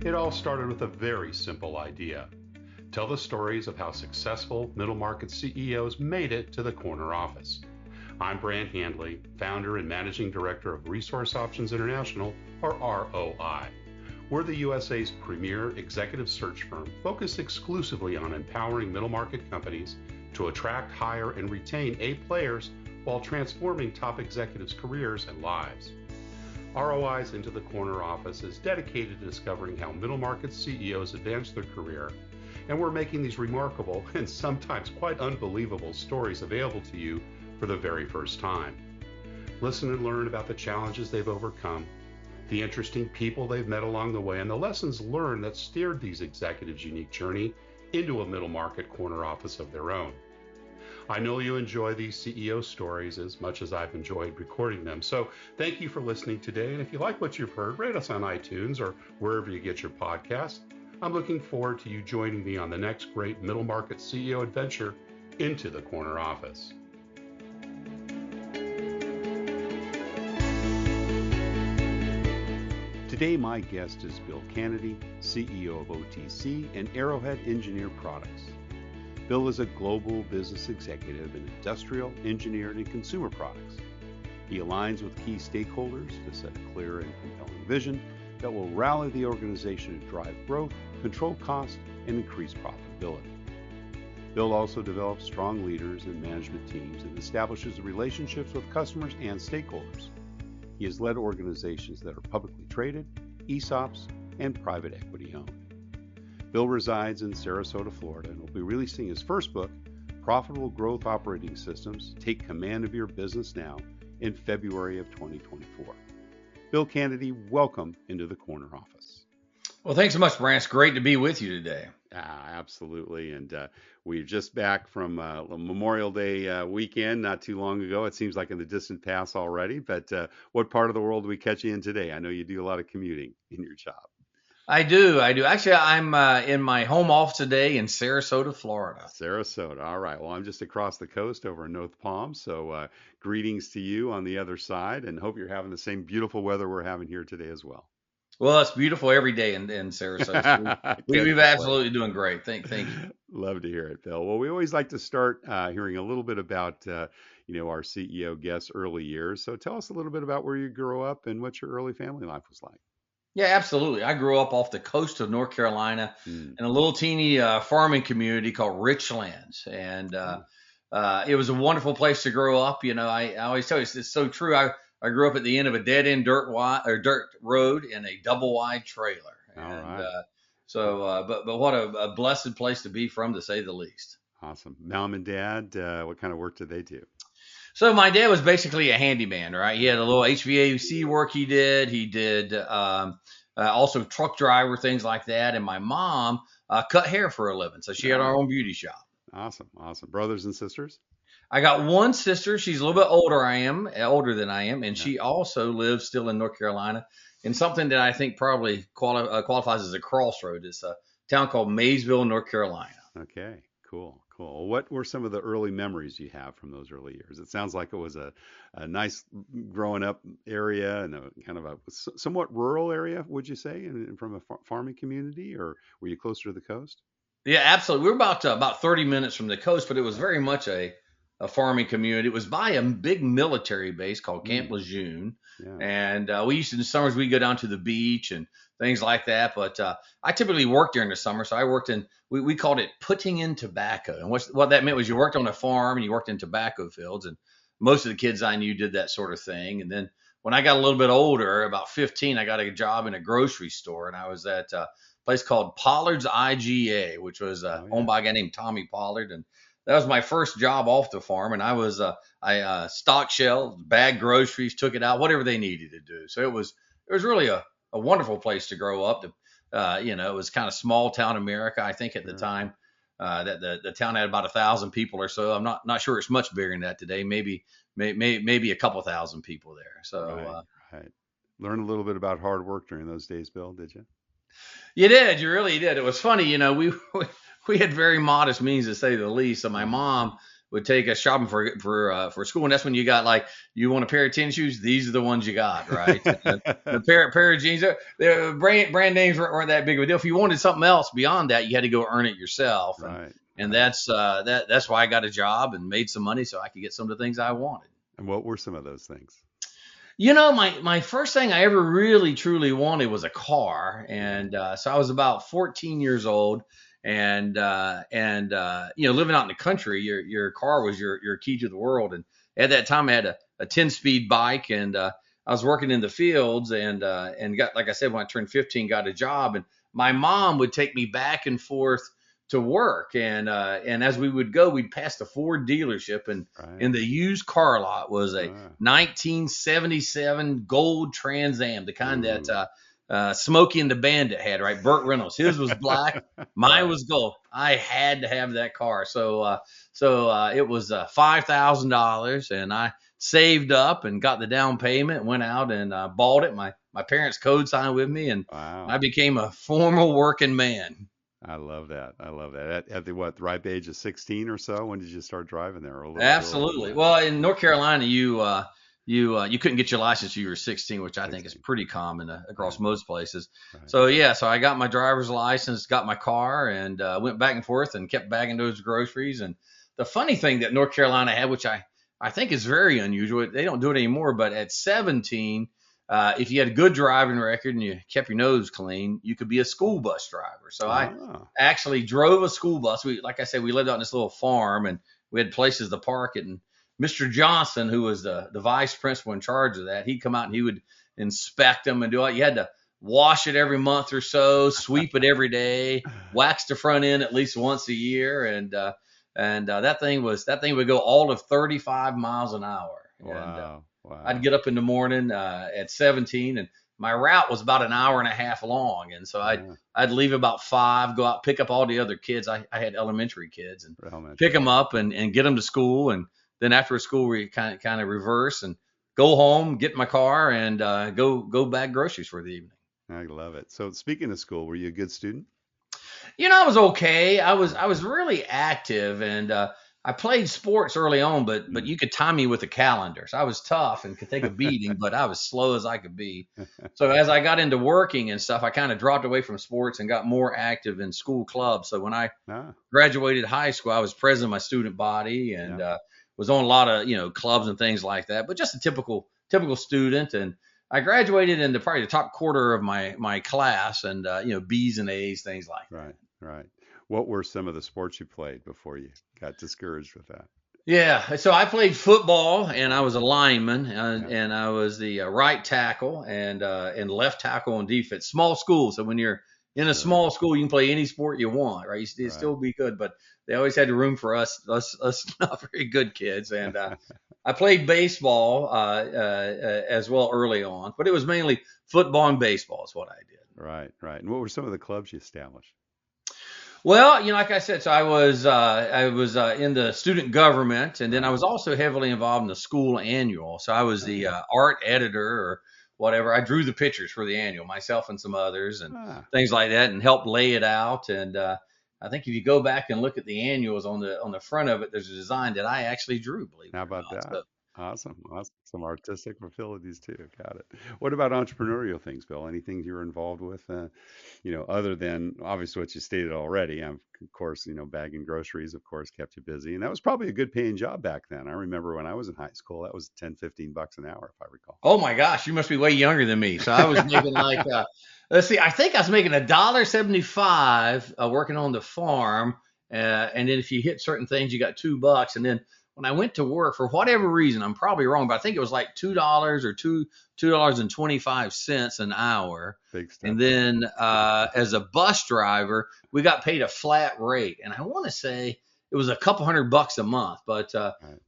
It all started with a very simple idea. Tell the stories of how successful middle market CEOs made it to the corner office. I'm Brant Handley, founder and managing director of Resource Options International, or ROI. We're the USA's premier executive search firm focused exclusively on empowering middle market companies to attract, hire, and retain A players while transforming top executives' careers and lives. ROI's Into the Corner office is dedicated to discovering how middle market CEOs advance their career, and we're making these remarkable and sometimes quite unbelievable stories available to you for the very first time. Listen and learn about the challenges they've overcome, the interesting people they've met along the way, and the lessons learned that steered these executives' unique journey into a middle market corner office of their own. I know you enjoy these CEO stories as much as I've enjoyed recording them. So thank you for listening today. And if you like what you've heard, rate us on iTunes or wherever you get your podcasts. I'm looking forward to you joining me on the next great middle market CEO adventure into the corner office. Today, my guest is Bill Canady, CEO of OTC and Arrowhead Engineered Products. Bill is a global business executive in industrial, engineered, and consumer products. He aligns with key stakeholders to set a clear and compelling vision that will rally the organization to drive growth, control costs, and increase profitability. Bill also develops strong leaders and management teams and establishes relationships with customers and stakeholders. He has led organizations that are publicly traded, ESOPs, and private equity owned. Bill resides in Sarasota, Florida, and will be releasing his first book, Profitable Growth Operating Systems, Take Command of Your Business Now, in February of 2024. Bill Canady, welcome into the corner office. Well, thanks so much, Brant. It's great to be with you today. Absolutely. And we're just back from Memorial Day weekend not too long ago. It seems like in the distant past already, but what part of the world do we catch you in today? I know you do a lot of commuting in your job. I do. Actually, I'm in my home office today in Sarasota, Florida. Sarasota. All right. Well, I'm just across the coast over in North Palm. So greetings to you on the other side, and hope you're having the same beautiful weather we're having here today as well. Well, it's beautiful every day in Sarasota. So we've absolutely doing great. Thank you. Love to hear it, Bill. Well, we always like to start hearing a little bit about our CEO guest's early years. So tell us a little bit about where you grew up and what your early family life was like. Yeah, absolutely. I grew up off the coast of North Carolina in a little teeny farming community called Richlands. And it was a wonderful place to grow up. You know, I always tell you, it's so true. I grew up at the end of a dead-end dirt road in a double-wide trailer. All right. But what a blessed place to be from, to say the least. Awesome. Mom and Dad, what kind of work did they do? So my dad was basically a handyman, right? He had a little HVAC work he did. He did also truck driver, things like that. And my mom cut hair for a living. So she had her own beauty shop. Awesome. Brothers and sisters? I got one sister. She's a little bit older than I am. And she also lives still in North Carolina in something that I think probably qualifies as a crossroad. It's a town called Maysville, North Carolina. Okay. Cool. What were some of the early memories you have from those early years? It sounds like it was a nice growing up area and a kind of a somewhat rural area, would you say, and from a farming community, or were you closer to the coast? Yeah, absolutely. We were about 30 minutes from the coast, but it was very much a farming community. It was by a big military base called Camp Lejeune. Yeah. And we used to, in the summers, we'd go down to the beach and things like that. But I typically worked during the summer. So I worked in, we called it putting in tobacco. And what that meant was you worked on a farm and you worked in tobacco fields. And most of the kids I knew did that sort of thing. And then when I got a little bit older, about 15, I got a job in a grocery store. And I was at a place called Pollard's IGA, which was owned by a guy named Tommy Pollard. And that was my first job off the farm. And I stocked shelves, bagged groceries, took it out, whatever they needed to do. So it was really a wonderful place to grow up. It was kind of small town America, I think, at the time. That the town had about 1,000 people or so. I'm not sure it's much bigger than that today. Maybe a couple thousand people there. So right. Learn a little bit about hard work during those days, Bill, did you? You did. You really did. It was funny. We had very modest means, to say the least. So my mom would take us shopping for school, and that's when you got like, you want a pair of tennis shoes, these are the ones you got, right? The pair of jeans, the brand names weren't that big of a deal. If you wanted something else beyond that, you had to go earn it yourself, right. And that's why I got a job and made some money so I could get some of the things I wanted. And what were some of those things? My first thing I ever really truly wanted was a car, and so I was about 14 years old, and living out in the country, your car was your key to the world. And at that time, I had a 10-speed bike, and I was working in the fields, and got, like I said, when I turned 15, got a job, and my mom would take me back and forth to work, and as we would go, we'd pass the Ford dealership, and in the used car lot was a 1977 gold Trans Am, the kind that Smokey and the Bandit had, right? Burt Reynolds, his was black, mine was gold. I had to have that car, so it was $5,000, and I saved up and got the down payment, went out and bought it. My parents co-signed with me, and I became a formal working man. I love that. At the ripe age of 16 or so, when did you start driving there? Absolutely. Well, in North Carolina, you couldn't get your license till you were 16, which I think is pretty common across most places. Right. So I got my driver's license, got my car, and went back and forth and kept bagging those groceries. And the funny thing that North Carolina had, which I think is very unusual, they don't do it anymore, but at 17, if you had a good driving record and you kept your nose clean, you could be a school bus driver. So I actually drove a school bus. Like I said, we lived out in this little farm, and we had places to park it. And Mr. Johnson, who was the vice principal in charge of that, he'd come out and he would inspect them and do it. You had to wash it every month or so, sweep it every day, wax the front end at least once a year, and that thing would go all of 35 miles an hour. Wow. Wow. I'd get up in the morning at 17, and my route was about an hour and a half long. And so I'd leave about 5, go out, pick up all the other kids. I had elementary kids, and pick them up and get them to school. And then after school, we kind of reverse and go home, get in my car, and go bag groceries for the evening. I love it. So speaking of school, were you a good student? I was okay. I was really active, and I played sports early on, but you could time me with a calendar. So I was tough and could take a beating, but I was slow as I could be. So as I got into working and stuff, I kind of dropped away from sports and got more active in school clubs. So when I graduated high school, I was president of my student body, and was on a lot of clubs and things like that. But just a typical student. And I graduated in probably the top quarter of my class, and B's and A's, things like that. Right. What were some of the sports you played before you got discouraged with that? Yeah, so I played football, and I was a lineman, and I was the right tackle and left tackle on defense. Small school, so when you're in a small school, you can play any sport you want, right? You still be good, but they always had room for us not very good kids. And I played baseball as well early on, but it was mainly football and baseball is what I did. Right. And what were some of the clubs you established? Well, like I said, so I was in the student government, and then I was also heavily involved in the school annual. So I was the art editor or whatever. I drew the pictures for the annual, myself and some others, and things like that, and helped lay it out. And I think if you go back and look at the annuals on the front of it, there's a design that I actually drew. Believe it or not. How about that? So, Awesome. Some artistic abilities too. Got it. What about entrepreneurial things, Bill? Anything you're involved with, other than obviously what you stated already? Of course, bagging groceries, of course, kept you busy. And that was probably a good paying job back then. I remember when I was in high school, that was $10-15 an hour, if I recall. Oh my gosh, you must be way younger than me. So I was making like, let's see, I think I was making $1.75 working on the farm. And then if you hit certain things, you got $2. And then when I went to work, for whatever reason, I'm probably wrong, but I think it was like $2 or $2.25 an hour. Big stuff. And then as a bus driver, we got paid a flat rate, and I want to say it was a couple $100 a month. But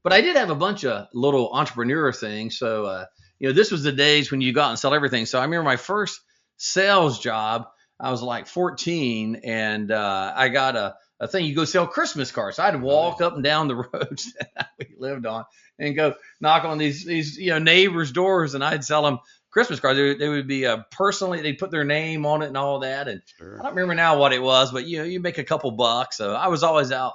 I did have a bunch of little entrepreneur things. So this was the days when you go out and sell everything. So I remember my first sales job. I was like 14, and I got a thing. You go sell Christmas cards. So I'd walk up and down the roads that we lived on and go knock on these neighbors' doors, and I'd sell them Christmas cards. They would be personally, they'd put their name on it and all that. And I don't remember now what it was, but you make a couple bucks. So I was always out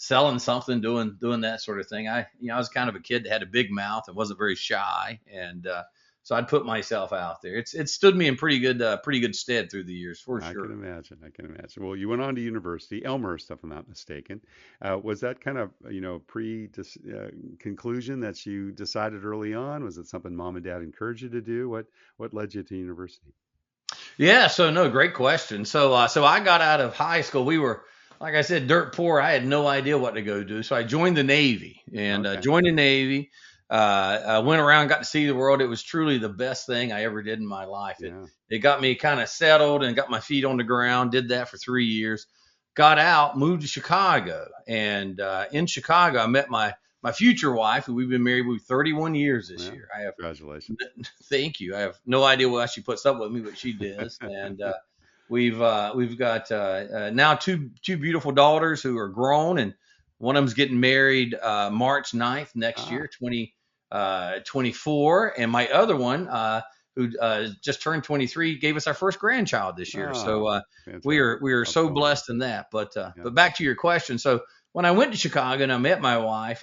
selling something, doing that sort of thing. I was kind of a kid that had a big mouth and wasn't very shy, and so I'd put myself out there. It stood me in pretty good stead through the years, for I sure. can imagine. I can imagine. Well, you went on to university, Elmhurst, if I'm not mistaken. Was that kind of, conclusion that you decided early on? Was it something mom and dad encouraged you to do? What led you to university? Yeah, so no, great question. So I got out of high school. We were, like I said, dirt poor. I had no idea what to go do. So I joined the Navy and Okay. joined the Navy. I went around, got to see the world. It was truly the best thing I ever did in my life. Yeah. It got me kind of settled and got my feet on the ground. Did that for 3 years. Got out, moved to Chicago, and in Chicago, I met my future wife, who we've been married with 31 years this Yeah. year. I have Congratulations. Thank you. I have no idea why she puts up with me, but she does. And we've got now two beautiful daughters who are grown, and one of them's getting married March 9th next year, 2024, and my other one who just turned 23 gave us our first grandchild this year. So we are so blessed in that. But back to your question. So when I went to Chicago and I met my wife,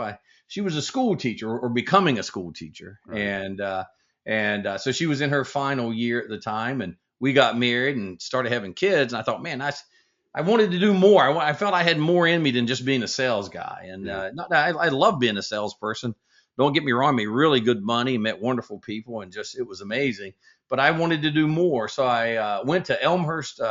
she was a school teacher or becoming a school teacher. Right. And so she was in her final year at the time, and we got married and started having kids. And I thought, man, I wanted to do more. I felt I had more in me than just being a sales guy. And I love being a salesperson. Don't get me wrong, I made really good money, met wonderful people, and it was amazing. But I wanted to do more. So I went to Elmhurst.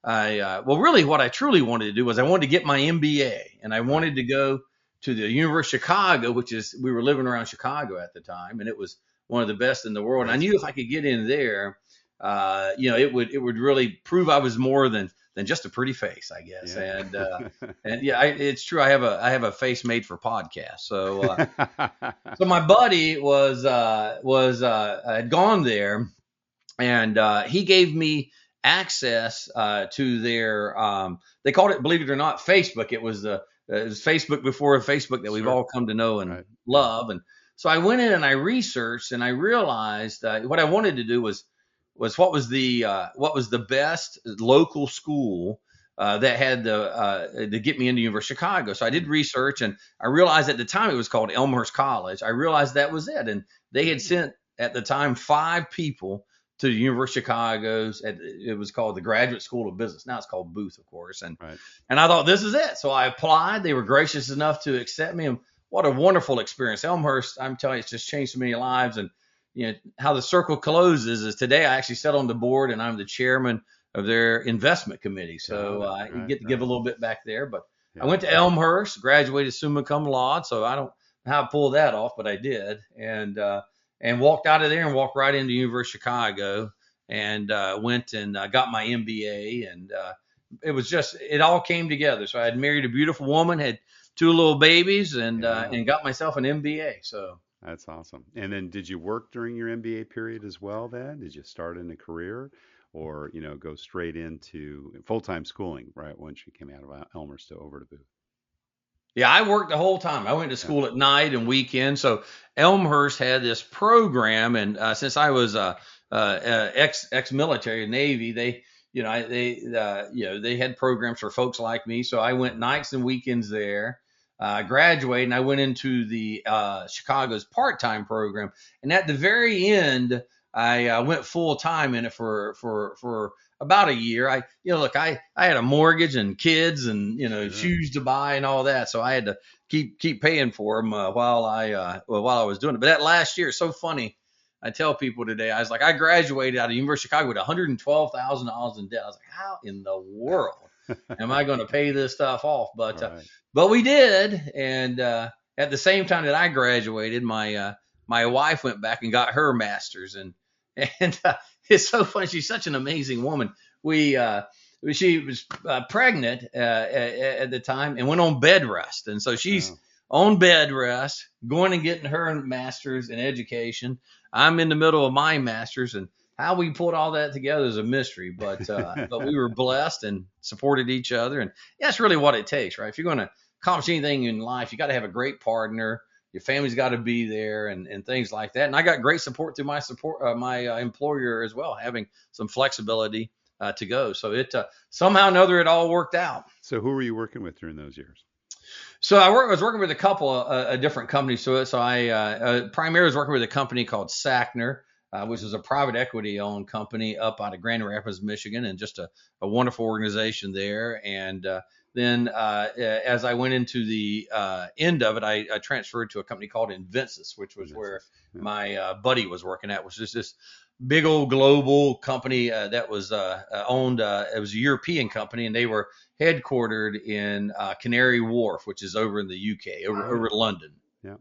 Really what I truly wanted to do was I wanted to get my MBA, and I wanted to go to the University of Chicago, we were living around Chicago at the time, and it was one of the best in the world. And I knew if I could get in there, it would really prove I was more than just a pretty face, I guess. Yeah. It's true. I have a face made for podcasts. So my buddy had gone there, and he gave me access to their they called it, believe it or not, Facebook. It was Facebook before Facebook that we've all come to know and love. And so I went in and I researched, and I realized what I wanted to do was what was the best local school that had to get me into University of Chicago. So I did research, and I realized at the time it was called Elmhurst College. I realized that was it, and they had sent at the time 5 people to the University of Chicago's. It was called the Graduate School of Business. Now it's called Booth, of course. And I thought, this is it. So I applied. They were gracious enough to accept me. And what a wonderful experience. Elmhurst, I'm telling you, it's just changed so many lives. And how the circle closes is today I actually sit on the board, and I'm the chairman of their investment committee. So I get to give a little bit back there. But I went to Elmhurst, graduated summa cum laude. So I don't know how to pull that off, but I did. And walked out of there and walked right into University of Chicago, and went and got my MBA. And it all came together. So I had married a beautiful woman, had 2 little babies, and got myself an MBA. So that's awesome. And then did you work during your MBA period as well then? Did you start in a career, or, go straight into full-time schooling right once you came out of Elmhurst over to Booth? Yeah, I worked the whole time. I went to school at night and weekends. So Elmhurst had this program, and since I was ex-military Navy, they had programs for folks like me. So I went nights and weekends there. Graduated, and I went into the Chicago's part-time program. And at the very end, I went full-time in it for about a year. I had a mortgage and kids and shoes to buy and all that, so I had to keep paying for them while I was doing it. But that last year, so funny. I tell people today, I was like, I graduated out of University of Chicago with $112,000 in debt. I was like, how in the world am I going to pay this stuff off? But we did, and at the same time that I graduated, my wife went back and got her master's, and it's so funny. She's such an amazing woman. She was pregnant at the time and went on bed rest, and so she's on bed rest, going and getting her master's in education. I'm in the middle of my master's, and how we pulled all that together is a mystery. But we were blessed and supported each other, and that's really what it takes, right? If you're going to accomplish anything in life, you got to have a great partner. Your family's got to be there, and things like that. And I got great support through my employer as well, having some flexibility to go. So it somehow or another it all worked out. So who were you working with during those years? So I was working with a couple of different companies. So I primarily was working with a company called Sackner, which is a private equity owned company up out of Grand Rapids, Michigan, and just a wonderful organization there. And then as I went into the end of it, I transferred to a company called Inventus, which was where my buddy was working at, which is this big old global company that was owned. It was a European company, and they were headquartered in Canary Wharf, which is over in the UK, over in London. Yeah,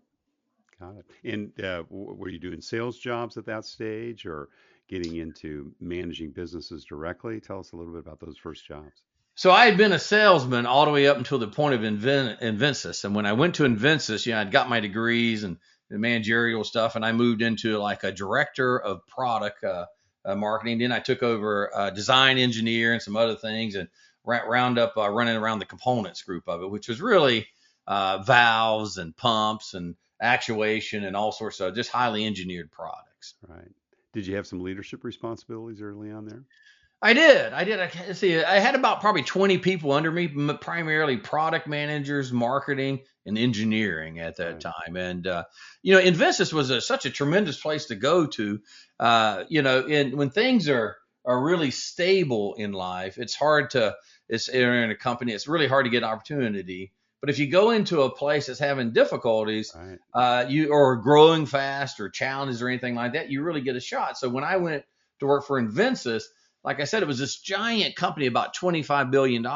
got it. And were you doing sales jobs at that stage, or getting into managing businesses directly? Tell us a little bit about those first jobs. So I had been a salesman all the way up until the point of Inventus. And when I went to Inventus, I'd got my degrees and the managerial stuff, and I moved into like a director of product marketing. Then I took over design engineer and some other things, and round up running around the components group of it, which was really valves and pumps and actuation and all sorts of just highly engineered products. Right. Did you have some leadership responsibilities early on there? I did. I had about probably 20 people under me, primarily product managers, marketing, and engineering at that time. And, Inventus was such a tremendous place to go to, when things are really stable in life, it's in a company, it's really hard to get opportunity. But if you go into a place that's having difficulties, or growing fast or challenges or anything like that, you really get a shot. So when I went to work for Inventus, like I said, it was this giant company, about $25 billion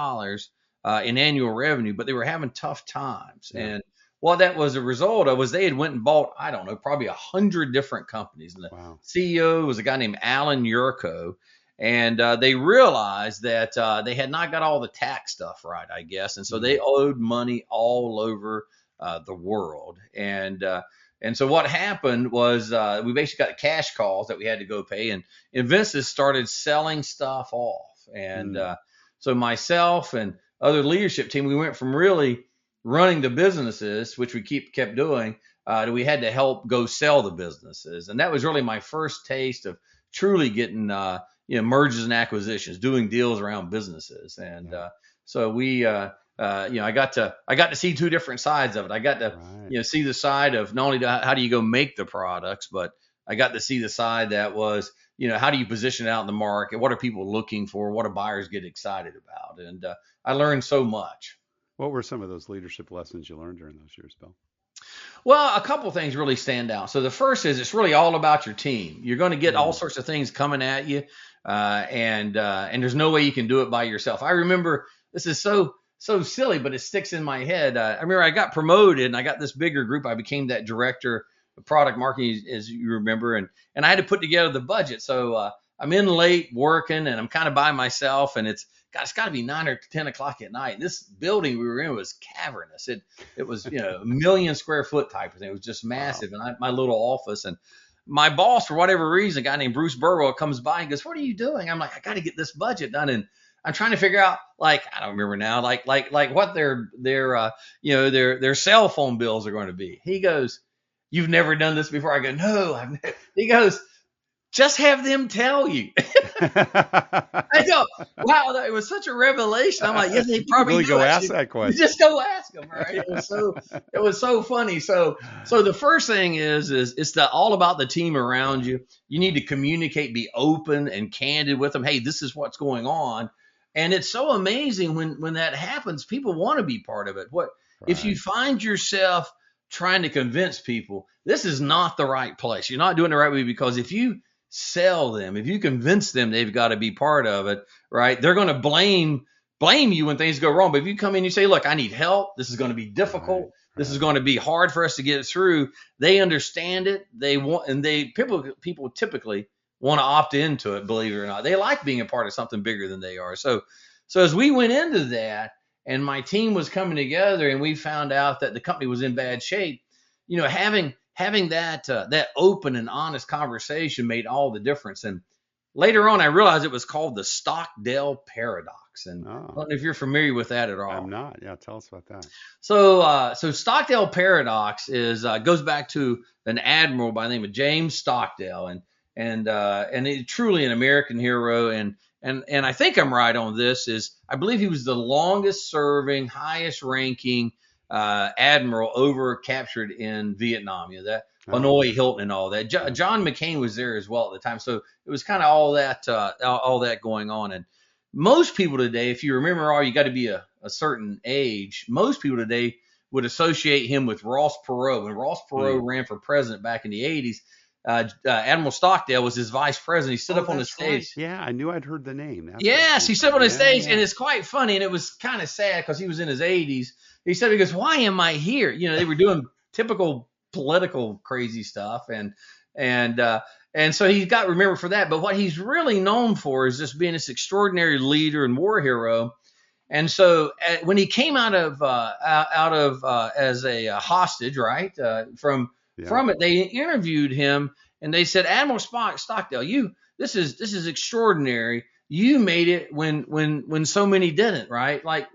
in annual revenue, but they were having tough times. Yeah. And what that was a result of was they had went and bought, I don't know, probably 100 different companies. And the CEO was a guy named Alan Yurko. And they realized that they had not got all the tax stuff right, I guess. And so they owed money all over the world. And so what happened was we basically got cash calls that we had to go pay, and Inventus started selling stuff off. And so myself and other leadership team, we went from really running the businesses, which we kept doing, to we had to help go sell the businesses. And that was really my first taste of truly getting mergers and acquisitions, doing deals around businesses. And so we I got to see two different sides of it. I got to see the side of not only how do you go make the products, but I got to see the side that was, how do you position it out in the market? What are people looking for? What do buyers get excited about? And I learned so much. What were some of those leadership lessons you learned during those years, Bill? Well, a couple of things really stand out. So the first is it's really all about your team. You're going to get all sorts of things coming at you, and there's no way you can do it by yourself. I remember, this is so silly, but it sticks in my head. I remember I got promoted and I got this bigger group. I became that director of product marketing, as you remember, and I had to put together the budget. So I'm in late working and I'm kind of by myself, and it's got to be 9 or 10 o'clock at night. And this building we were in was cavernous. It was, a 1 million square foot type of thing. It was just massive. Wow. And my little office, and my boss, for whatever reason, a guy named Bruce Burwell, comes by and goes, "What are you doing?" I'm like, "I got to get this budget done." And I'm trying to figure out, I don't remember now, what their cell phone bills are going to be. He goes, "You've never done this before?" I go, "No, I've never." He goes, "Just have them tell you." I go, "Wow, it was such a revelation." I'm like, "Yeah, they probably really go ask that question. Just go ask them, right?" It was so funny. So the first thing is it's all about the team around you. You need to communicate, be open and candid with them. Hey, this is what's going on. And it's so amazing when that happens, people want to be part of it. If you find yourself trying to convince people, this is not the right place. You're not doing it the right way, because if you sell them, if you convince them they've got to be part of it, right, they're going to blame you when things go wrong. But if you come in and you say, "Look, I need help. This is going to be difficult. Right. This is going to be hard for us to get through," they understand it. They want, and people typically want to opt into it, believe it or not. They like being a part of something bigger than they are. So as we went into that and my team was coming together and we found out that the company was in bad shape, having that open and honest conversation made all the difference. And later on, I realized it was called the Stockdale Paradox. And I don't know if you're familiar with that at all. I'm not. Yeah, tell us about that. So Stockdale Paradox goes back to an admiral by the name of James Stockdale, and he's truly an American hero. And I think I'm right on this. I believe he was the longest serving, highest ranking admiral over captured in Vietnam. You know, that Oh, Hanoi, Hilton, and all that. John McCain was there as well at the time, so it was kind of all that going on. And most people today, if you remember, you got to be a certain age. Most people today would associate him with Ross Perot. When Ross Perot ran for president back in the 80s, Admiral Stockdale was his vice president. He stood up on the stage. Right. Yeah, I knew I'd heard the name. That's Yes, he stood up on the stage, yeah. and it's quite funny, and it was kind of sad because he was in his 80s. He goes, why am I here? You know, they were doing typical political crazy stuff, and so he got remembered for that. But what he's really known for is just being this extraordinary leader and war hero. And so when he came out of as a hostage, right, from it, they interviewed him and they said, Admiral Stockdale, this is extraordinary. You made it when so many didn't, right? Like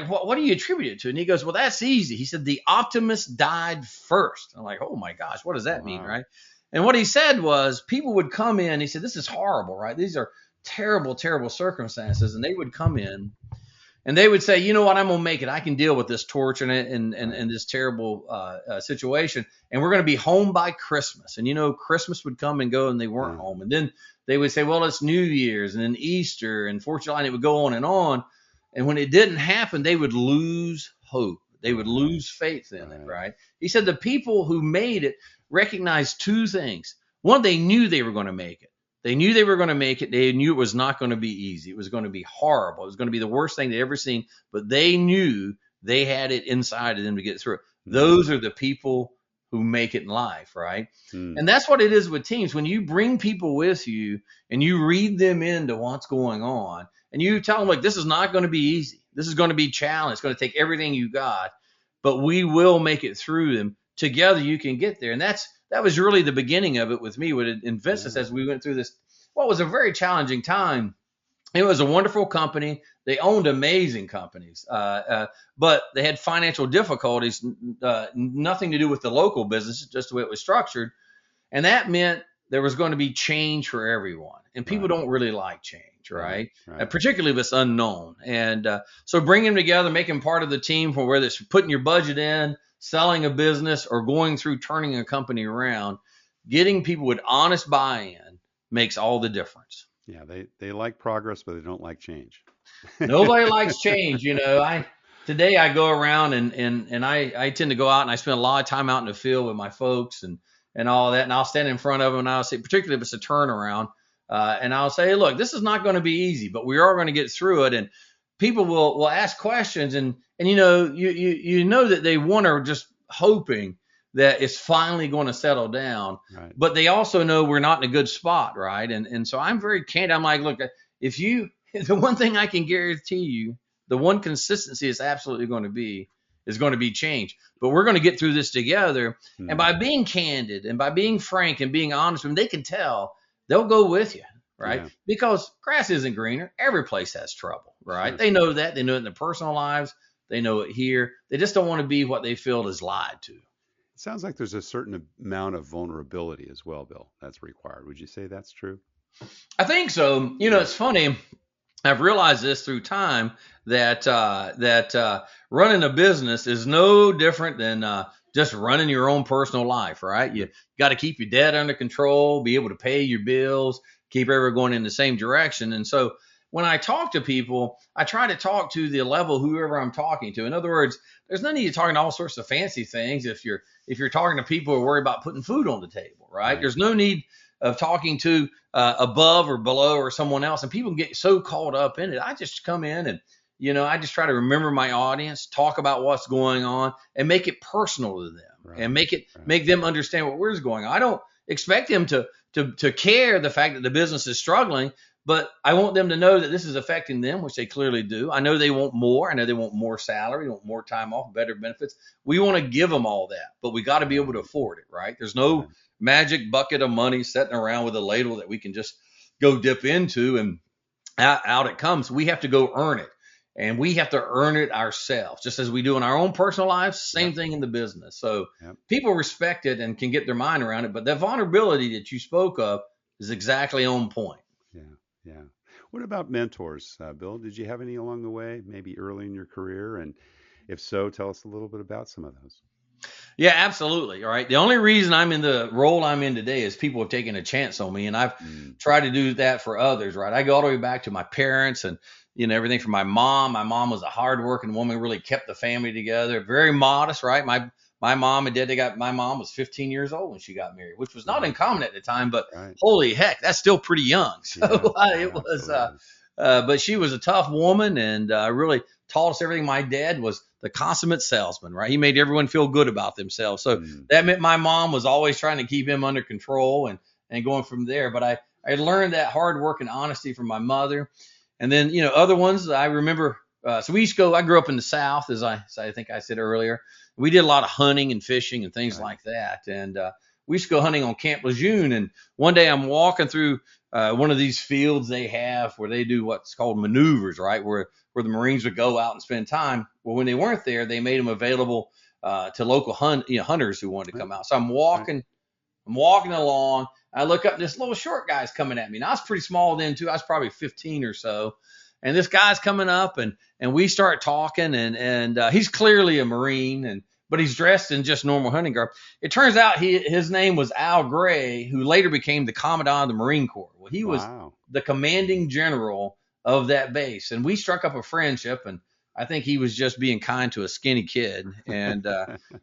what do you attribute it to? And he goes, well, that's easy. He said the optimist died first. I'm like, oh my gosh, what does that mean, right? And what he said was people would come in. He said, this is horrible, right? These are terrible, terrible circumstances. And they would come in and they would say, you know what, I'm going to make it. I can deal with this torture and this terrible situation. And we're going to be home by Christmas. And, you know, Christmas would come and go and they weren't home. And then they would say, well, it's New Year's and then Easter and 4th of July. And it would go on. And when it didn't happen, they would lose hope. They would lose faith in it, right? He said the people who made it recognized two things. One, they knew they were going to make it. They knew they were going to make it. They knew it was not going to be easy. It was going to be horrible. It was going to be the worst thing they'd ever seen. But they knew they had it inside of them to get through it. Those are the people who make it in life, right? And that's what it is with teams. When you bring people with you and you read them into what's going on and you tell them, like, this is not going to be easy. This is going to be challenging. It's going to take everything you got, but we will make it through them. Together you can get there. And that was really the beginning of it with me with Invensys as we went through this. What was a very challenging time. It was a wonderful company. They owned amazing companies, but they had financial difficulties, nothing to do with the local business, just the way it was structured. And that meant there was going to be change for everyone. And people don't really like change, right? Particularly if it's unknown. And so bring them together, make them part of the team, for whether it's putting your budget in, selling a business, or going through turning a company around, getting people with honest buy-in makes all the difference. Yeah, they like progress, but they don't like change. Nobody likes change. You know, today I go around and I tend to go out and I spend a lot of time out in the field with my folks and all that. And I'll stand in front of them and I'll say, particularly if it's a turnaround, and I'll say, hey, look, this is not going to be easy, but we are going to get through it. And people will ask questions and you know, you know that they want to just hoping that it's finally going to settle down, but they also know we're not in a good spot, right? And so I'm very candid. I'm like, look, the one thing I can guarantee you, the one consistency is absolutely going to be change. But we're going to get through this together. And by being candid and by being frank and being honest, when they can tell, they'll go with you, right? Yeah. Because grass isn't greener. Every place has trouble, right? Sure. They know that. They know it in their personal lives. They know it here. They just don't want to be what they feel is lied to. It sounds like there's a certain amount of vulnerability as well, Bill, that's required. Would you say that's true? I think so. You know, it's funny. I've realized this through time that running a business is no different than just running your own personal life, right? You got to keep your debt under control, be able to pay your bills, keep everyone going in the same direction. And so when I talk to people, I try to talk to the level whoever I'm talking to. In other words, there's no need to talk to all sorts of fancy things if you're talking to people who are worried about putting food on the table, right? There's no need of talking to above or below or someone else, and people get so caught up in it. I just come in and, you know, I just try to remember my audience, talk about what's going on, and make it personal to them, and make them understand what we're going on. I don't expect them to care the fact that the business is struggling, but I want them to know that this is affecting them, which they clearly do. I know they want more. I know they want more salary, they want more time off, better benefits. We want to give them all that, but we got to be able to afford it, right? There's no magic bucket of money sitting around with a ladle that we can just go dip into and out it comes. We have to go earn it, and we have to earn it ourselves, just as we do in our own personal lives. Same thing in the business. So people respect it and can get their mind around it, but that vulnerability that you spoke of is exactly on point. Yeah. What about mentors, Bill? Did you have any along the way, maybe early in your career? And If so, tell us a little bit about some of those. Yeah, absolutely. All right. The only reason I'm in the role I'm in today is people have taken a chance on me, and I've tried to do that for others. Right. I go all the way back to my parents and, everything from my mom. My mom was a hardworking woman, really kept the family together, very modest. Right. My mom and dad, my mom was 15 years old when she got married, which was not uncommon at the time, but holy heck, that's still pretty young. So it was, but she was a tough woman and really taught us everything. My dad was the consummate salesman, right? He made everyone feel good about themselves. So that meant my mom was always trying to keep him under control and going from there. But I learned that hard work and honesty from my mother. And then, other ones I remember. So we used to go, I grew up in the South, as I think I said earlier. We did a lot of hunting and fishing and things like that. And we used to go hunting on Camp Lejeune. And one day I'm walking through one of these fields they have where they do what's called maneuvers, right? Where the Marines would go out and spend time. Well, when they weren't there, they made them available to local hunters who wanted to come out. So I'm walking along. I look up, and this little short guy's coming at me. Now I was pretty small then too. I was probably 15 or so. And this guy's coming up and we start talking and he's clearly a Marine but he's dressed in just normal hunting garb. It turns out his name was Al Gray, who later became the Commandant of the Marine Corps. Well, he was the commanding general of that base. And we struck up a friendship, and I think he was just being kind to a skinny kid. And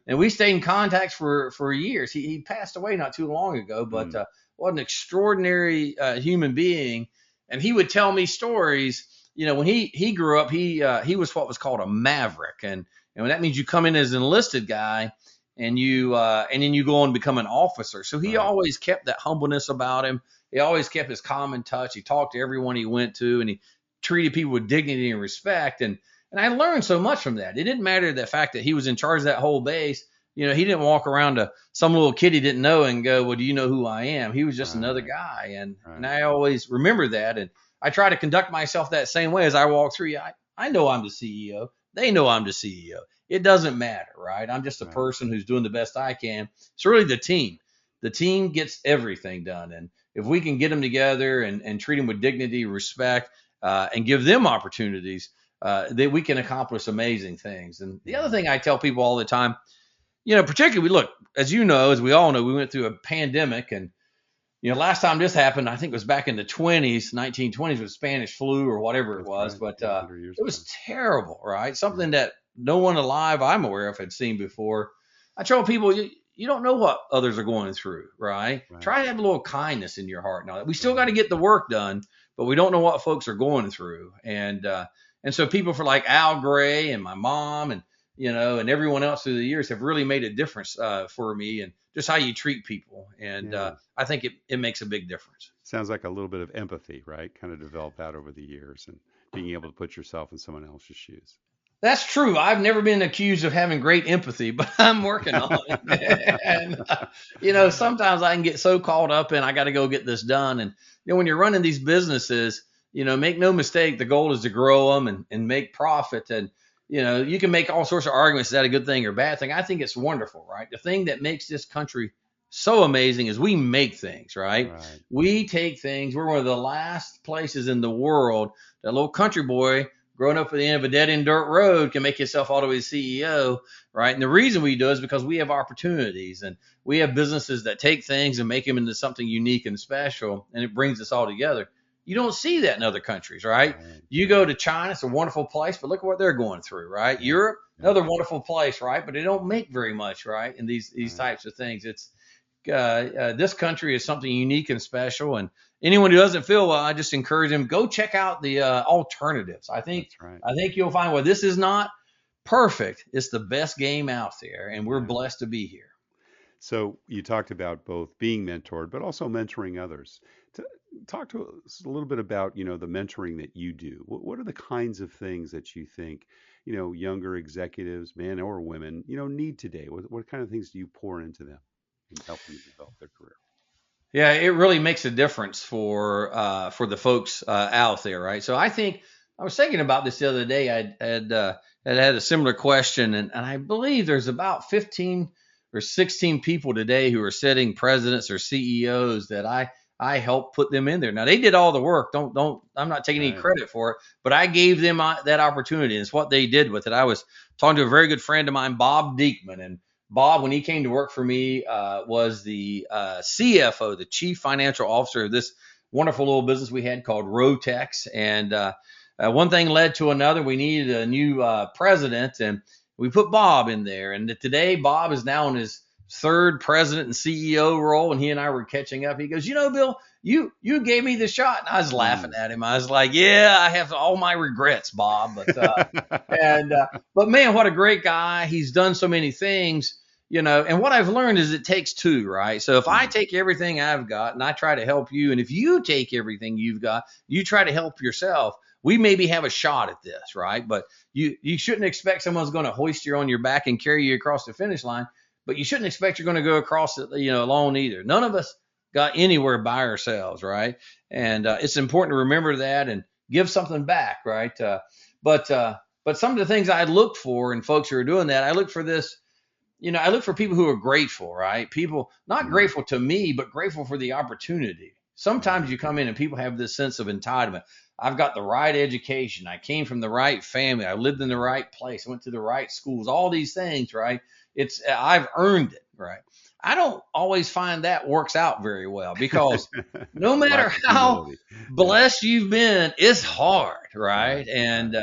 and we stayed in contact for years. He passed away not too long ago, but what an extraordinary human being. And he would tell me stories. When he grew up, he was what was called a maverick, and that means you come in as an enlisted guy, and then you go on and become an officer. So he always kept that humbleness about him. He always kept his calm and touch. He talked to everyone he went to, and he treated people with dignity and respect. And I learned so much from that. It didn't matter the fact that he was in charge of that whole base. He didn't walk around to some little kid he didn't know and go, "Well, do you know who I am?" He was just another guy, and I always remember that. And I try to conduct myself that same way as I walk through. I know I'm the CEO. They know I'm the CEO. It doesn't matter, right? I'm just a person who's doing the best I can. It's really the team. The team gets everything done. And if we can get them together and treat them with dignity, respect, and give them opportunities, that we can accomplish amazing things. And the other thing I tell people all the time, particularly, look, as we all know, we went through a pandemic, and last time this happened, I think it was back in the 1920s with Spanish flu or whatever it was. But it was terrible, right? Something that no one alive I'm aware of had seen before. I tell people, you don't know what others are going through, right? Try to have a little kindness in your heart. Now, we still got to get the work done, but we don't know what folks are going through. And so people for like Al Gray and my mom and everyone else through the years have really made a difference for me, and just how you treat people. And I think it makes a big difference. Sounds like a little bit of empathy, right? Kind of developed out over the years, and being able to put yourself in someone else's shoes. That's true. I've never been accused of having great empathy, but I'm working on it. And, sometimes I can get so caught up in I got to go get this done. And, when you're running these businesses, make no mistake, the goal is to grow them and make profit. And, you can make all sorts of arguments. Is that a good thing or bad thing? I think it's wonderful, right? The thing that makes this country so amazing is we make things, right? We take things. We're one of the last places in the world that little country boy growing up at the end of a dead-end dirt road can make yourself all the way to CEO, right? And the reason we do is because we have opportunities, and we have businesses that take things and make them into something unique and special, and it brings us all together. You don't see that in other countries, right? You go to China, it's a wonderful place, but look at what they're going through, right? Europe, another wonderful place, right? But they don't make very much, right? In these types of things. It's this country is something unique and special, and anyone who doesn't feel well, I just encourage them, go check out the alternatives. I think you'll find, well, this is not perfect. It's the best game out there, and we're blessed to be here. So you talked about both being mentored, but also mentoring others. Talk to us a little bit about, the mentoring that you do. What are the kinds of things that you think, younger executives, men or women, need today? What kind of things do you pour into them and help them develop their career? Yeah, it really makes a difference for the folks out there, right? So I think I was thinking about this the other day. I had a similar question, and I believe there's about 15 or 16 people today who are sitting presidents or CEOs that I I helped put them in there. Now they did all the work. I'm not taking any credit for it, but I gave them that opportunity. And it's what they did with it. I was talking to a very good friend of mine, Bob Diekman, and Bob, when he came to work for me, was the CFO, the Chief Financial Officer of this wonderful little business we had called Rotex. And one thing led to another. We needed a new president, and we put Bob in there. And today, Bob is now in his third president and CEO role, and he and I were catching up. He goes, Bill, you gave me the shot. And I was laughing at him. I was like, yeah, I have all my regrets, Bob. But man, what a great guy. He's done so many things, and what I've learned is it takes two, right? So if I take everything I've got and I try to help you, and if you take everything you've got, you try to help yourself, we maybe have a shot at this, right? But you shouldn't expect someone's going to hoist you on your back and carry you across the finish line. But you shouldn't expect you're going to go across it, alone either. None of us got anywhere by ourselves, right? And it's important to remember that and give something back, right? But some of the things I look for in folks who are doing that, I look for this. I look for people who are grateful, right? People not grateful to me, but grateful for the opportunity. Sometimes you come in and people have this sense of entitlement. I've got the right education. I came from the right family. I lived in the right place. I went to the right schools. All these things, right? I've earned it, right? I don't always find that works out very well because no matter how blessed you've been, it's hard, right? And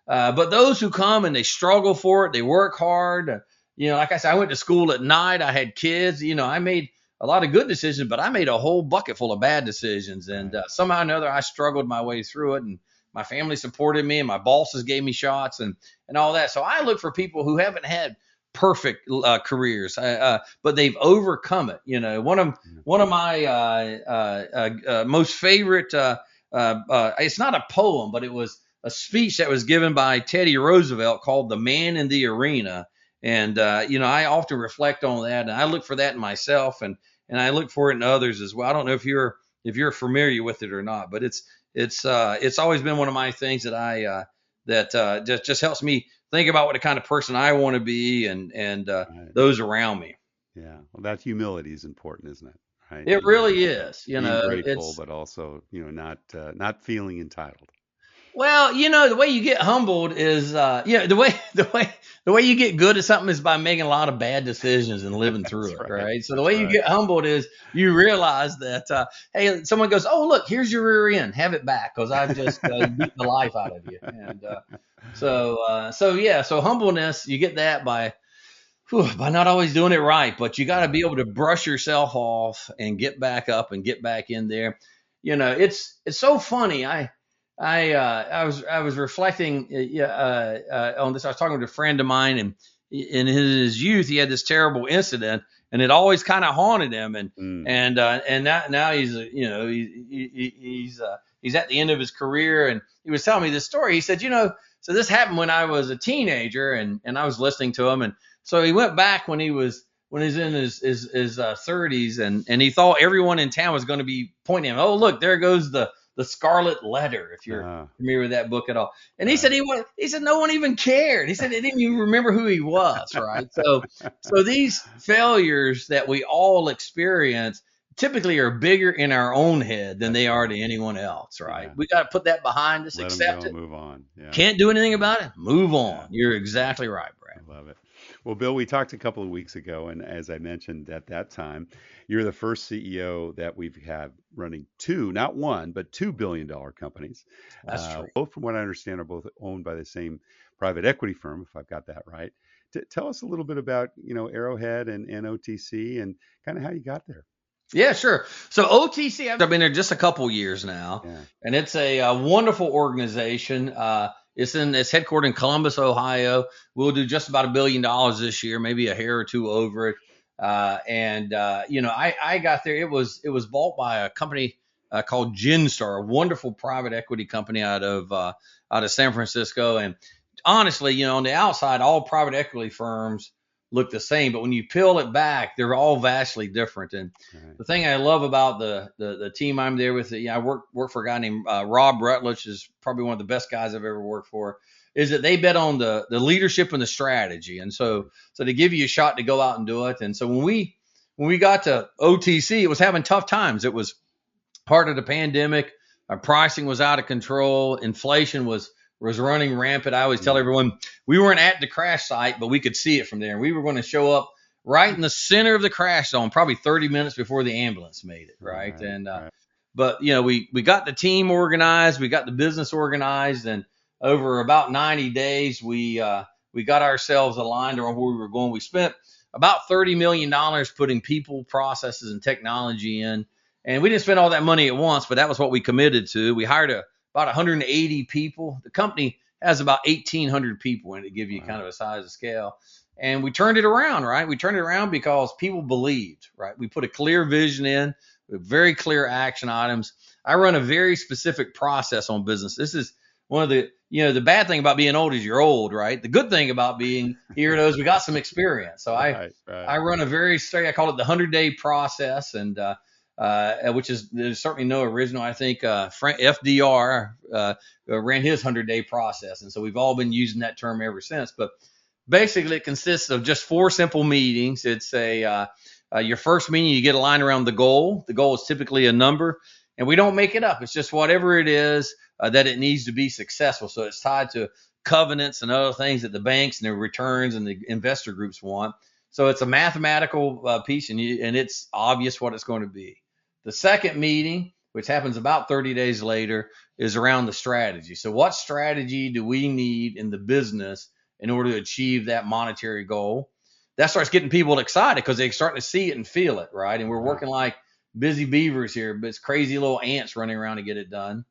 but those who come and they struggle for it, they work hard. Like I said, I went to school at night. I had kids. I made a lot of good decisions, but I made a whole bucket full of bad decisions. And somehow or another, I struggled my way through it. And my family supported me, and my bosses gave me shots and all that. So I look for people who haven't had perfect careers, but they've overcome it. One of my most favorite, it's not a poem, but it was a speech that was given by Teddy Roosevelt called "The Man in the Arena." And I often reflect on that, and I look for that in myself, and I look for it in others as well. I don't know if you're familiar with it or not, but it's always been one of my things that just helps me think about what the kind of person I want to be and those around me. Yeah. Well, that humility is important, isn't it? Right. It really is. Being grateful, but also, not feeling entitled. Well, the way you get humbled is, the way you get good at something is by making a lot of bad decisions and living through it, right? So the way you get humbled is you realize that, hey, someone goes, oh, look, here's your rear end, have it back because I've just beaten the life out of you. And so humbleness, you get that by not always doing it right, but you got to be able to brush yourself off and get back up and get back in there. It's so funny. I was reflecting on this. I was talking to a friend of mine, and in his youth, he had this terrible incident, and it always kind of haunted him. And now he's he's at the end of his career, and he was telling me this story. He said, so this happened when I was a teenager, and I was listening to him, and so he went back when he was in his 30s, and he thought everyone in town was going to be pointing at him. Oh, look, there goes the Scarlet Letter, if you're familiar with that book at all. And he said he said no one even cared. He said they didn't even remember who he was, right? So these failures that we all experience typically are bigger in our own head than they are to anyone else, right? We got to put that behind us, accept it, move on. Yeah. Can't do anything about it, move on. Yeah. You're exactly right, Brad. I love it. Well, Bill, we talked a couple of weeks ago, and as I mentioned at that time, you're the first CEO that we've had running not one, but $2 billion companies. That's true. Both, from what I understand, are both owned by the same private equity firm, if I've got that right. Tell us a little bit about, Arrowhead and OTC and kind of how you got there. Yeah, sure. So OTC, I've been there just a couple years now, and it's a wonderful organization. It's headquartered in Columbus, Ohio. We'll do just about $1 billion this year, maybe a hair or two over it. I got there. It was bought by a company called Genstar, a wonderful private equity company out of San Francisco. And honestly, on the outside, all private equity firms look the same, but when you peel it back, they're all vastly different. And the thing I love about the team I'm there with, I work for a guy named Rob Rutledge, is probably one of the best guys I've ever worked for, is that they bet on the leadership and the strategy. And so they give you a shot to go out and do it. And so when we got to OTC, it was having tough times. It was part of the pandemic. Our pricing was out of control. Inflation was running rampant. I always tell everyone we weren't at the crash site, but we could see it from there. And we were going to show up right in the center of the crash zone, probably 30 minutes before the ambulance made it. Right. But we got the team organized, we got the business organized, and over about 90 days, we got ourselves aligned on where we were going. We spent about $30 million putting people, processes, and technology in. And we didn't spend all that money at once, but that was what we committed to. We hired about 180 people. The company has about 1,800 people in it, to give you kind of a size of scale. And we turned it around, right? We turned it around because people believed, right? We put a clear vision in, with very clear action items. I run a very specific process on business. This is one of the, the bad thing about being old is you're old, right? The good thing about being here is we got some experience. So I run a very straight, I call it the 100-day process, and which is, there's certainly no original. I think FDR ran his 100-day process, and so we've all been using that term ever since. But basically, it consists of just 4 simple meetings. It's your first meeting, you get aligned around the goal. The goal is typically a number, and we don't make it up. It's just whatever it is that it needs to be successful. So it's tied to covenants and other things that the banks and the returns and the investor groups want. So it's a mathematical piece, and it's obvious what it's going to be. The second meeting, which happens about 30 days later, is around the strategy. So what strategy do we need in the business in order to achieve that monetary goal? That starts getting people excited because they're starting to see it and feel it, right? And we're working like busy beavers here, but it's crazy little ants running around to get it done.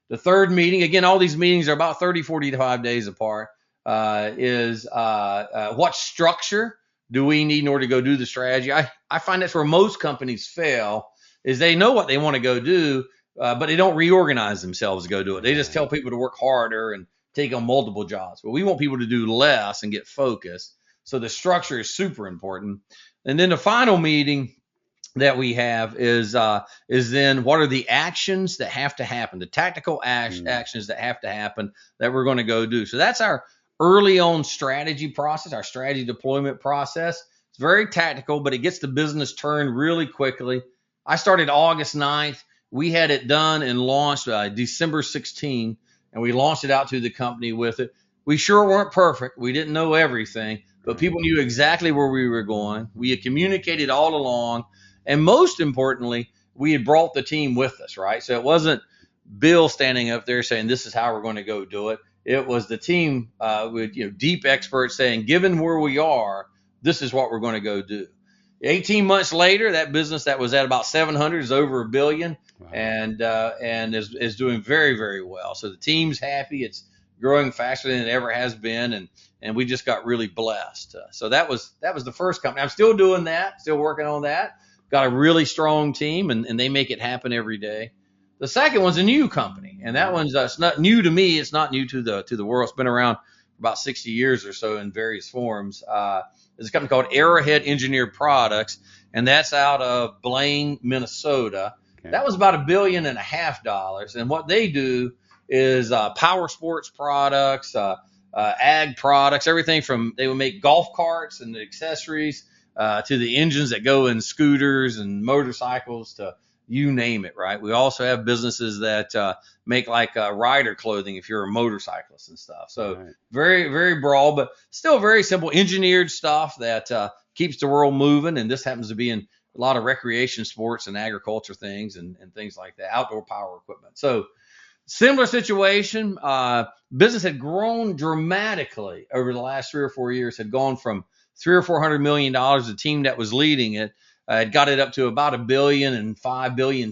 The third meeting, again, all these meetings are about 30, 45 days apart, is what structure do we need in order to go do the strategy? I find that's where most companies fail, is they know what they want to go do, but they don't reorganize themselves to go do it. They just tell people to work harder and take on multiple jobs. But we want people to do less and get focused. So the structure is super important. And then the final meeting that we have is then what are the actions that have to happen, the tactical actions that have to happen that we're going to go do. So that's our early on strategy process, our strategy deployment process. It's very tactical, but it gets the business turned really quickly. I started August 9th. We had it done and launched December 16th, and we launched it out to the company with it. We sure weren't perfect. We didn't know everything, but people knew exactly where we were going. We had communicated all along. And most importantly, we had brought the team with us, right? So it wasn't Bill standing up there saying, this is how we're going to go do it. It was the team with deep experts saying, given where we are, this is what we're going to go do. 18 months later, that business that was at about 700 is over $1 billion. Wow. And is doing very, very well. So the team's happy. It's growing faster than it ever has been. And we just got really blessed. So that was the first company. I'm still doing that, still working on that. Got a really strong team, and they make it happen every day. The second one's a new company, and that one's it's not new to me. It's not new to the world. It's been around for about 60 years or so in various forms. There's a company called Arrowhead Engineered Products, and that's out of Blaine, Minnesota. Okay. That was about $1.5 billion, and what they do is power sports products, ag products, everything from they would make golf carts and the accessories. To the engines that go in scooters and motorcycles, to you name it, right? We also have businesses that make like rider clothing if you're a motorcyclist and stuff. So very, very broad, but still very simple engineered stuff that keeps the world moving. And this happens to be in a lot of recreation sports and agriculture things and things like that, outdoor power equipment. So similar situation. Business had grown dramatically over the last 3 or 4 years, had gone from $300 or $400 million. The team that was leading it had got it up to about $1 billion and $5 billion,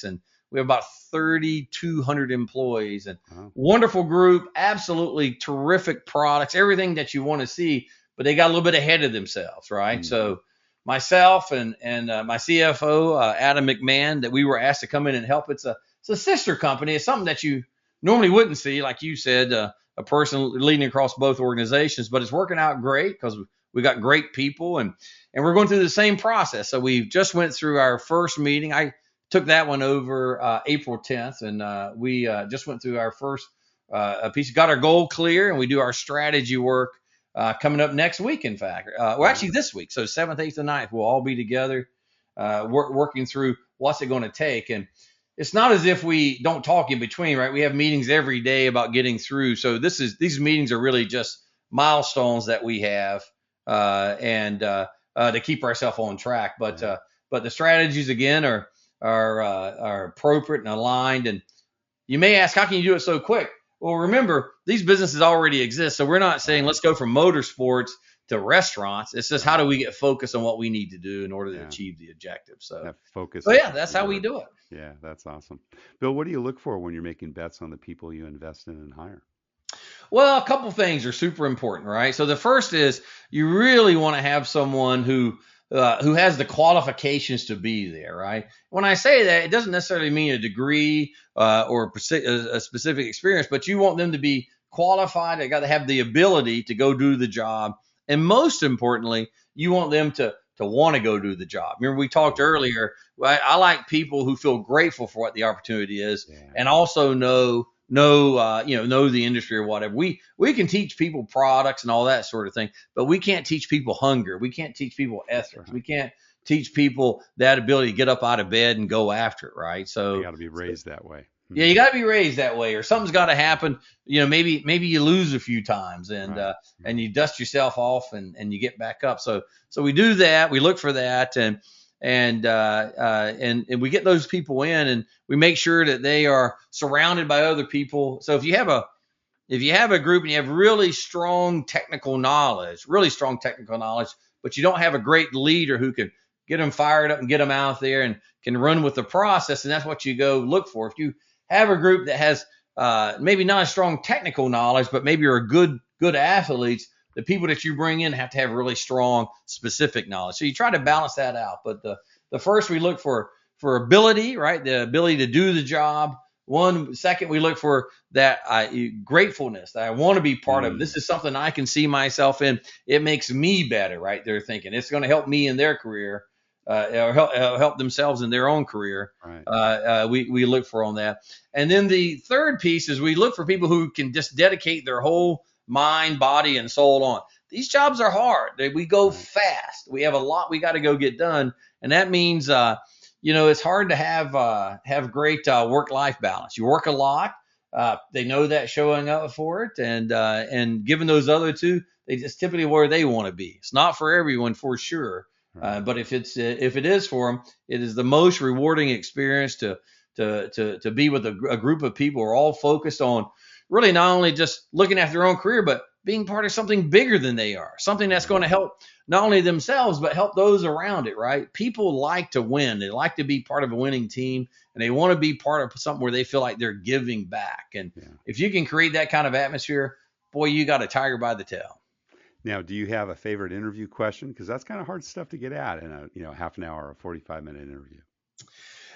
and we have about 3,200 employees and wonderful group, absolutely terrific products, everything that you want to see, but they got a little bit ahead of themselves, right? So myself and my CFO, Adam McMahon, that we were asked to come in and help. It's a sister company. It's something that you normally wouldn't see, like you said, a person leading across both organizations, but it's working out great because we got great people and we're going through the same process. So we just went through our first meeting. I took that one over April 10th, and we just went through our first piece. Got our goal clear, and we do our strategy work coming up next week, in fact. Well, actually this week. So 7th, 8th, and 9th, we'll all be together working through what's it going to take. And it's not as if we don't talk in between, right? We have meetings every day about getting through. So these meetings are really just milestones that we have, and to keep ourselves on track. But the strategies again are appropriate and aligned. And you may ask, how can you do it so quick? Well, remember, these businesses already exist. So we're not saying let's go from motorsports to restaurants. It's just how do we get focused on what we need to do in order to achieve the objective. So that focus. So yeah, that's how we do it. Yeah, that's awesome. Bill, what do you look for when you're making bets on the people you invest in and hire? Well, a couple things are super important, right? So the first is you really want to have someone who has the qualifications to be there, right? When I say that, it doesn't necessarily mean a degree or a specific experience, but you want them to be qualified. They got to have the ability to go do the job. And most importantly, you want them to want to go do the job. Remember, we talked earlier, right? I like people who feel grateful for what the opportunity is and also know the industry or whatever. We can teach people products and all that sort of thing, but we can't teach people hunger. We can't teach people ethics. Right. We can't teach people that ability to get up out of bed and go after it, right? So you got to be raised that way. Yeah, you got to be raised that way, or something's got to happen. Maybe you lose a few times and you dust yourself off and you get back up. So we do that. We look for that and we get those people in, and we make sure that they are surrounded by other people. So if you have a group and you have really strong technical knowledge, but you don't have a great leader who can get them fired up and get them out there and can run with the process, and that's what you go look for. If you have a group that has maybe not a strong technical knowledge, but maybe are good athletes, the people that you bring in have to have really strong specific knowledge. So you try to balance that out. But the first, we look for ability, right? The ability to do the job. Second, we look for that gratefulness that I want to be part of. This is something I can see myself in. It makes me better, right? They're thinking it's going to help me in their career. Or help themselves in their own career. Right. We look for on that. And then the third piece is we look for people who can just dedicate their whole mind, body, and soul on. These jobs are hard. We go fast. We have a lot we got to go get done. And that means, it's hard to have great work-life balance. You work a lot. They know that showing up for it. And given those other two, they just typically where they want to be. It's not for everyone for sure. But if it is for them, it is the most rewarding experience to be with a group of people who are all focused on really not only just looking after their own career, but being part of something bigger than they are, something that's going to help not only themselves, but help those around it, right? People like to win. They like to be part of a winning team, and they want to be part of something where they feel like they're giving back. And if you can create that kind of atmosphere, boy, you got a tiger by the tail. Now, do you have a favorite interview question? Because that's kind of hard stuff to get at in a half an hour or 45-minute interview.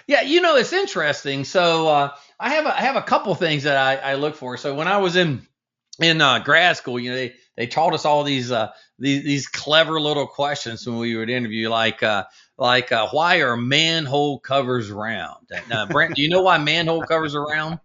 Yeah, it's interesting. So I have a couple things that I look for. So when I was in grad school, they taught us all these clever little questions when we would interview, like why are manhole covers round? Now, Brent, do you know why manhole covers are round?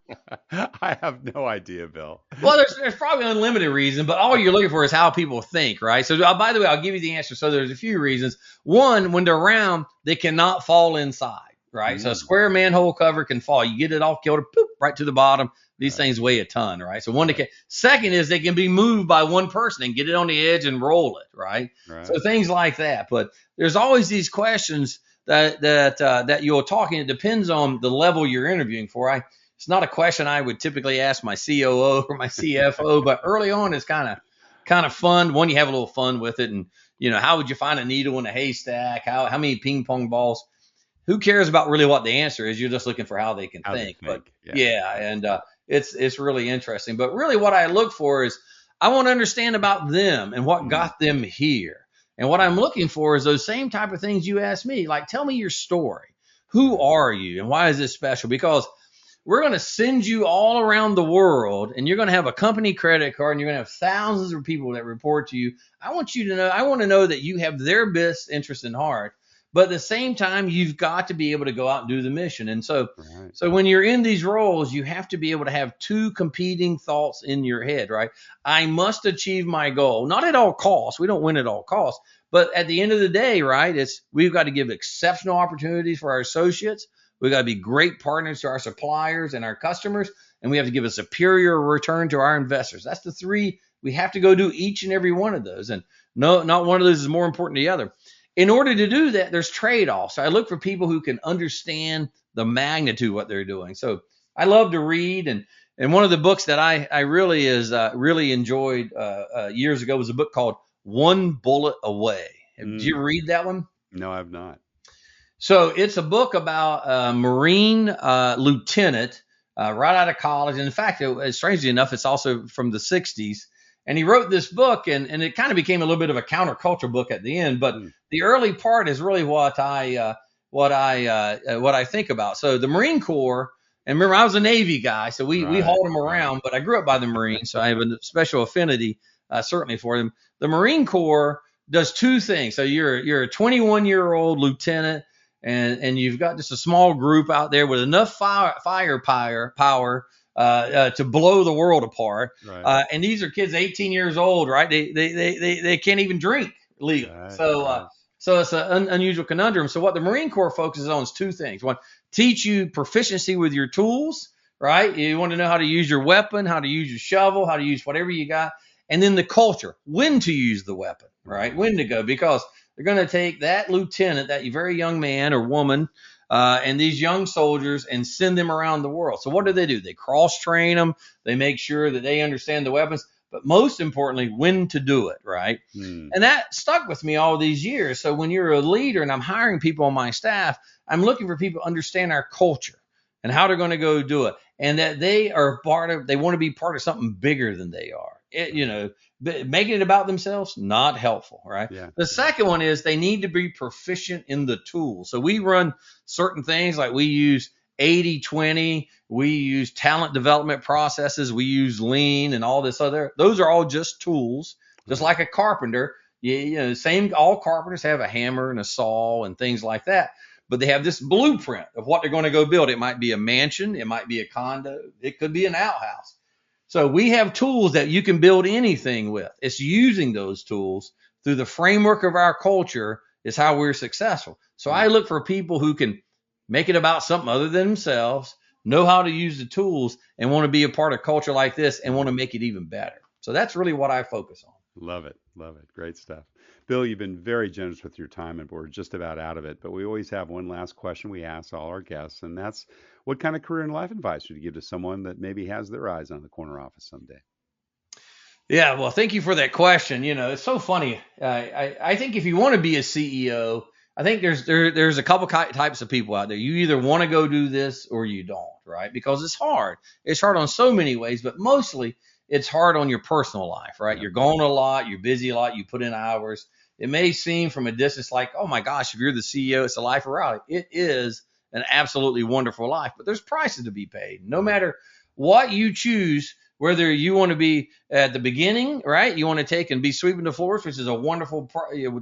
I have no idea, Bill. Well, there's probably unlimited reason, but all you're looking for is how people think, right? So by the way, I'll give you the answer. So there's a few reasons. One, when they're round, they cannot fall inside, right? So a square manhole cover can fall. You get it off kilter, poop, right to the bottom. These things weigh a ton, right? So second is they can be moved by one person and get it on the edge and roll it, right? So things like that. But there's always these questions that you're talking. It depends on the level you're interviewing for. It's not a question I would typically ask my COO or my CFO, but early on it's kind of fun. One, you have a little fun with it, and how would you find a needle in a haystack? How many ping pong balls? Who cares about really what the answer is? You're just looking for how they can think. But it's really interesting. But really what I look for is I want to understand about them and what got them here. And what I'm looking for is those same type of things you asked me, like tell me your story. Who are you and why is this special? Because we're going to send you all around the world, and you're going to have a company credit card, and you're going to have thousands of people that report to you. I want to know that you have their best interest in heart. But at the same time, you've got to be able to go out and do the mission. And so when you're in these roles, you have to be able to have two competing thoughts in your head, right? I must achieve my goal, not at all costs. We don't win at all costs. But at the end of the day, right, we've got to give exceptional opportunities for our associates, We got to be great partners to our suppliers and our customers, and we have to give a superior return to our investors. That's the three. We have to go do each and every one of those, and no, not one of those is more important than the other. In order to do that, there's trade-offs. So I look for people who can understand the magnitude of what they're doing. So I love to read, and one of the books that I really enjoyed years ago was a book called One Bullet Away. Did you read that one? No, I've not. So it's a book about a Marine lieutenant right out of college. And in fact, strangely enough, it's also from the 60s. And he wrote this book, and it kind of became a little bit of a counterculture book at the end. But the early part is really what I think about. So the Marine Corps, and remember, I was a Navy guy, so we hauled them around. But I grew up by the Marines, so I have a special affinity certainly for them. The Marine Corps does two things. So you're a 21-year-old lieutenant, and you've got just a small group out there with enough firepower to blow the world apart. Right. And these are kids 18 years old, right? They can't even drink legally. Right. So it's an unusual conundrum. So what the Marine Corps focuses on is two things. One, teach you proficiency with your tools, right? You want to know how to use your weapon, how to use your shovel, how to use whatever you got. And then the culture, when to use the weapon, right? When to go, because they're going to take that lieutenant, that very young man or woman, and these young soldiers and send them around the world. So what do? They cross-train them. They make sure that they understand the weapons, but most importantly, when to do it, right? And that stuck with me all these years. So when you're a leader and I'm hiring people on my staff, I'm looking for people to understand our culture and how they're going to go do it, and that they want to be part of something bigger than they are. Making it about themselves, not helpful, right? Yeah. The second one is they need to be proficient in the tools. So we run certain things like we use 80-20, we use talent development processes, we use lean and all this other. Those are all just tools, just like a carpenter. All carpenters have a hammer and a saw and things like that. But they have this blueprint of what they're going to go build. It might be a mansion, it might be a condo, it could be an outhouse. So we have tools that you can build anything with. It's using those tools through the framework of our culture is how we're successful. So I look for people who can make it about something other than themselves, know how to use the tools, and want to be a part of culture like this and want to make it even better. So that's really what I focus on. Love it. Love it. Great stuff. Bill, you've been very generous with your time, and we're just about out of it. But we always have one last question we ask all our guests, and that's, what kind of career and life advice would you give to someone that maybe has their eyes on the corner office someday? Yeah, well, thank you for that question. It's so funny. I think if you want to be a CEO, I think there's a couple types of people out there. You either want to go do this or you don't, right? Because it's hard. It's hard on so many ways, but mostly it's hard on your personal life, right? Yeah. You're gone a lot, you're busy a lot, you put in hours. It may seem from a distance like, oh my gosh, if you're the CEO, it's a life of reality. It is an absolutely wonderful life, but there's prices to be paid. No matter what you choose, whether you want to be at the beginning, right? You want to take and be sweeping the floors, which is a wonderful,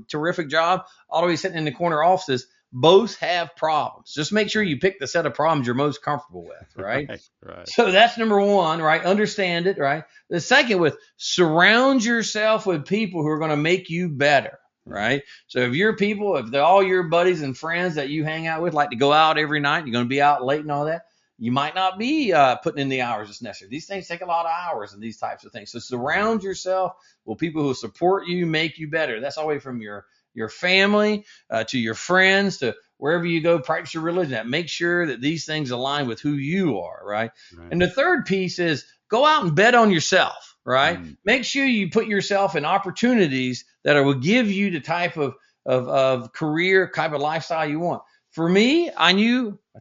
terrific job, all the way sitting in the corner offices. Both have problems. Just make sure you pick the set of problems you're most comfortable with, right? Right. So that's number one, right? Understand it, right? The second, with surround yourself with people who are going to make you better, right? So if they're all your buddies and friends that you hang out with, like to go out every night, you're going to be out late and all that, you might not be putting in the hours as necessary. These things take a lot of hours and these types of things. So surround yourself with people who support you, make you better. That's all the way from your family to your friends to wherever you go, practice your religion. Make sure that these things align with who you are, right? And the third piece is go out and bet on yourself, right? Make sure you put yourself in opportunities that will give you the type of career, type of lifestyle you want. For me, I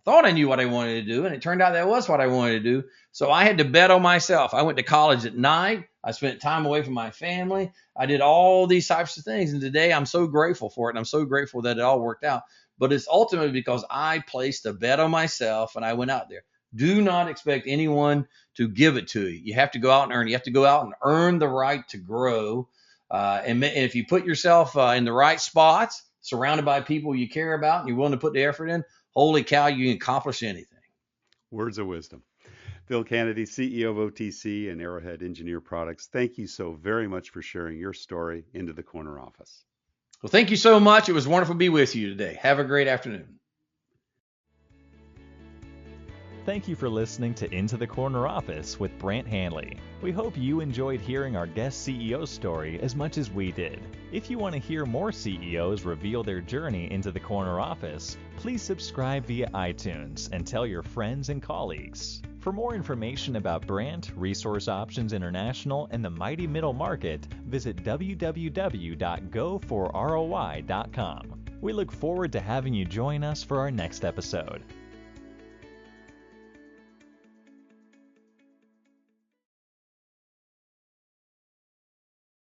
thought I knew what I wanted to do, and it turned out that was what I wanted to do. So I had to bet on myself. I went to college at night. I spent time away from my family. I did all these types of things. And today I'm so grateful for it. And I'm so grateful that it all worked out. But it's ultimately because I placed a bet on myself and I went out there. Do not expect anyone to give it to you. You have to go out and earn. You have to go out and earn the right to grow. And if you put yourself in the right spots, surrounded by people you care about, and you're willing to put the effort in, holy cow, you can accomplish anything. Words of wisdom. Bill Canady, CEO of OTC and Arrowhead Engineer Products, thank you so very much for sharing your story into the corner office. Well, thank you so much. It was wonderful to be with you today. Have a great afternoon. Thank you for listening to Into the Corner Office with Brant Hanley. We hope you enjoyed hearing our guest CEO story as much as we did. If you want to hear more CEOs reveal their journey into the corner office, please subscribe via iTunes and tell your friends and colleagues. For more information about Brant, Resource Options International, and the mighty middle market, visit www.goforroi.com. We look forward to having you join us for our next episode.